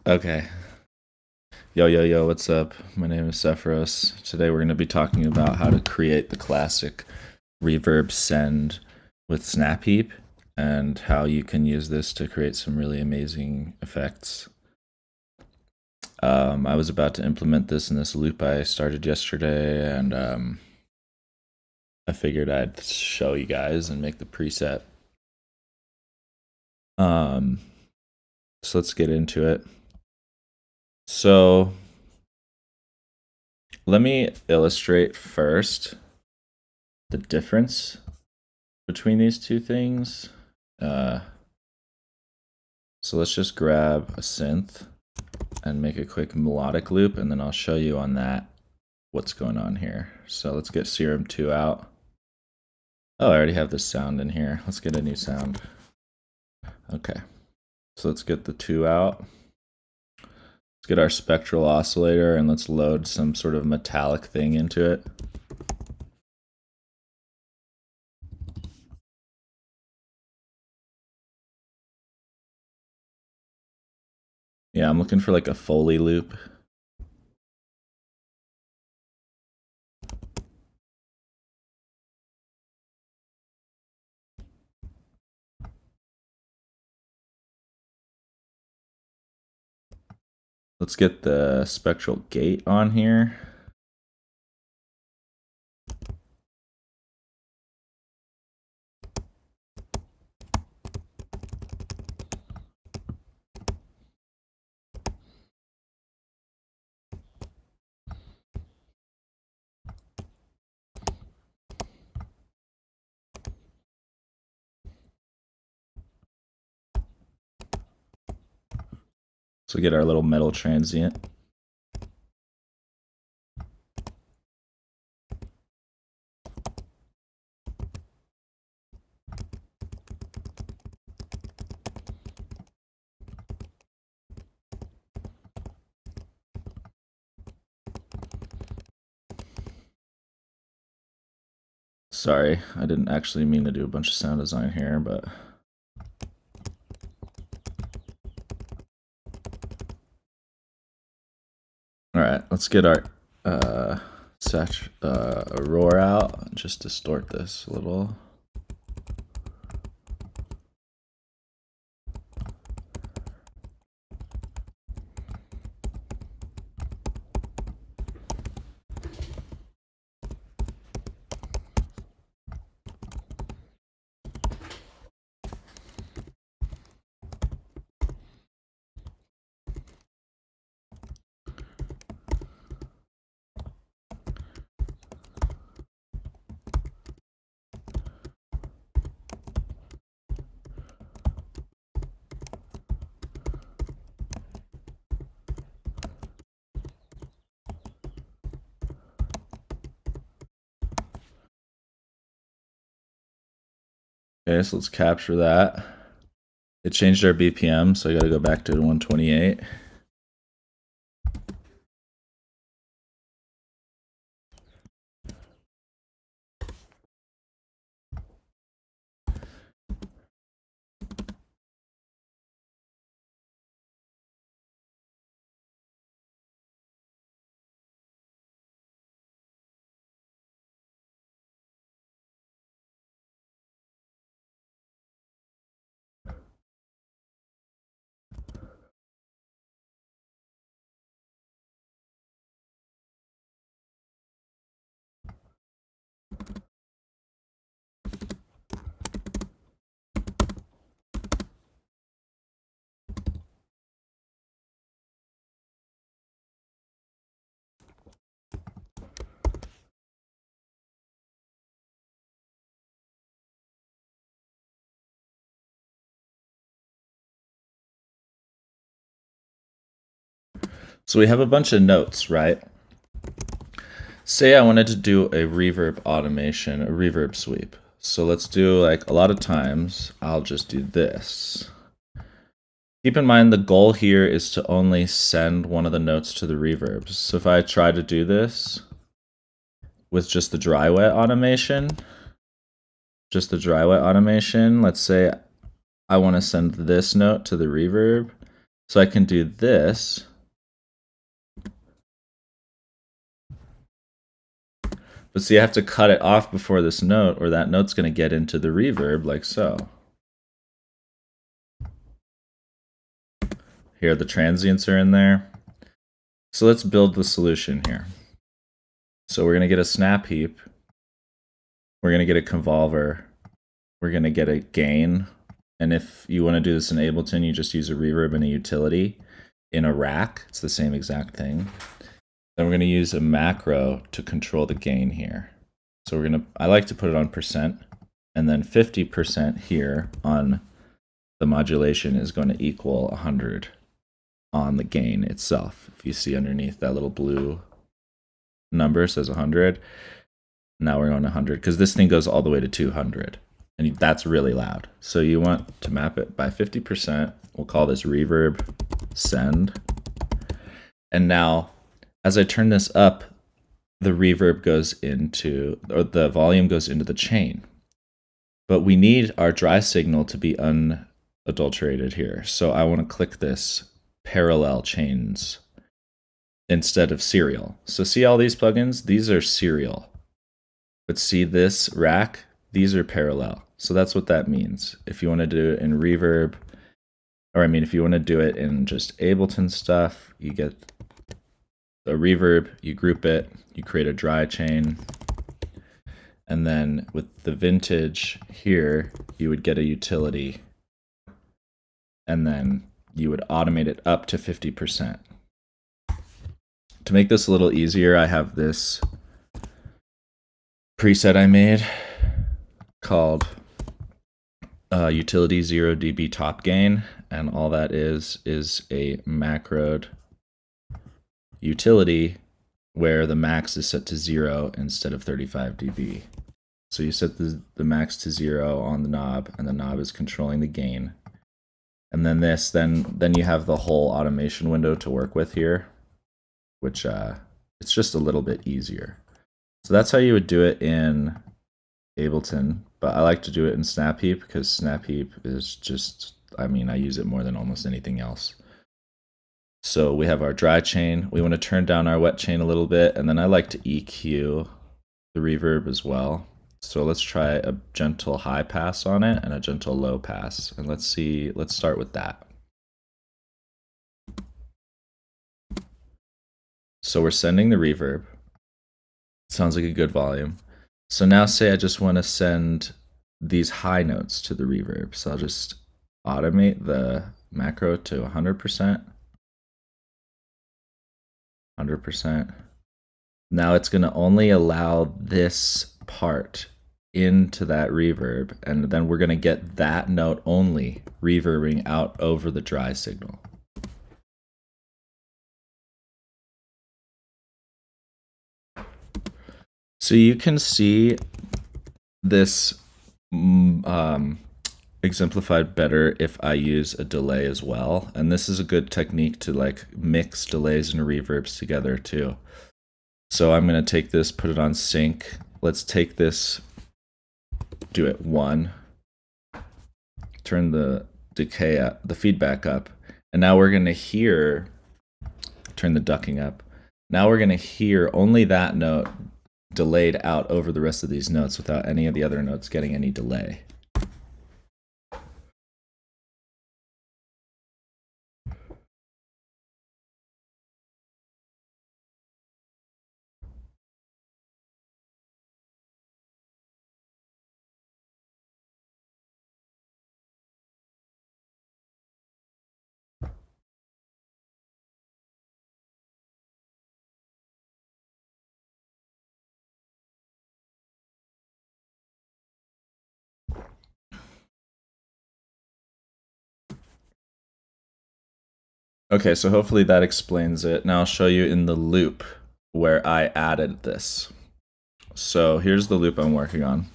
Okay. Yo, yo, yo, what's up? My name is Sephiros. Today we're going to be talking about how to create the classic reverb send with Snapheap and how you can use this to create some really amazing effects. I was about to implement this in this loop I started yesterday, and I figured I'd show you guys and make the preset. Um, so let's get into it. So let me illustrate first the difference between these two things. So let's just grab a synth and make a quick melodic loop, and then I'll show you on that what's going on here. So let's get Serum 2 out. Oh, I already have this sound in here. Let's get a new sound. Okay, so let's get the 2 out. Let's get our spectral oscillator and let's load some sort of metallic thing into it. Yeah, I'm looking for like a Foley loop. Let's get the spectral gate on here. So we get our little metal transient. Sorry, I didn't actually mean to do a bunch of sound design here, but all right, let's get our roar out. Just distort this a little. Okay, so let's capture that. It changed our BPM, so I gotta go back to 128. So we have a bunch of notes, right? Say I wanted to do a reverb automation, a reverb sweep. So let's do, like, a lot of times I'll just do this. Keep in mind the goal here is to only send one of the notes to the reverbs. So if I try to do this with just the dry wet automation, let's say I want to send this note to the reverb. So I can do this. But see, I have to cut it off before this note, or that note's going to get into the reverb like so. Here, the transients are in there. So let's build the solution here. So we're going to get a Snapheap. We're going to get a convolver. We're going to get a gain. And if you want to do this in Ableton, you just use a reverb and a utility. In a rack, it's the same exact thing. Then we're going to use a macro to control the gain here. So we're going to, I like to put it on percent, and then 50% here on the modulation is going to equal 100 on the gain itself. If you see underneath that little blue number says 100, now we're going 100 because this thing goes all the way to 200, and that's really loud. So you want to map it by 50%. We'll call this reverb send. And now as I turn this up, the reverb goes into, or the volume goes into the chain. But we need our dry signal to be unadulterated here. So I want to click this parallel chains instead of serial. So see all these plugins? These are serial. But see this rack? These are parallel. So that's what that means. If you want to do it in reverb, or I mean, if you want to do it in just Ableton stuff, you get a reverb, you group it, you create a dry chain, and then with the vintage here, you would get a utility, and then you would automate it up to 50%. To make this a little easier, I have this preset I made called utility 0 dB top gain, and all that is a macroed utility where the max is set to 0 instead of 35 dB. So you set the max to 0 on the knob, and the knob is controlling the gain. And then this, then you have the whole automation window to work with here, which it's just a little bit easier. So that's how you would do it in Ableton, but I like to do it in Snapheap because Snapheap is just, I mean, I use it more than almost anything else. So we have our dry chain. We want to turn down our wet chain a little bit, and then I like to EQ the reverb as well. So let's try a gentle high pass on it and a gentle low pass. And let's start with that. So we're sending the reverb. Sounds like a good volume. So now say I just want to send these high notes to the reverb. So I'll just automate the macro to 100%. 100%. Now it's going to only allow this part into that reverb, and then we're going to get that note only reverbing out over the dry signal. So you can see this exemplified better if I use a delay as well. And this is a good technique to like mix delays and reverbs together too. So I'm going to take this, put it on sync. Let's take this, do it 1, turn the decay up, the feedback up, and now we're going to hear, turn the ducking up. Now we're going to hear only that note delayed out over the rest of these notes without any of the other notes getting any delay. Okay, so hopefully that explains it. Now I'll show you in the loop where I added this. So here's the loop I'm working on.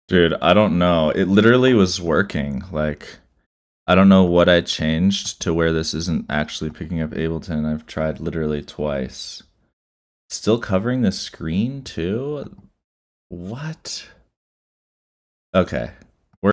Dude, I don't know. It literally was working. Like, I don't know what I changed to where this isn't actually picking up Ableton. I've tried literally twice. Still covering the screen too? What? Okay.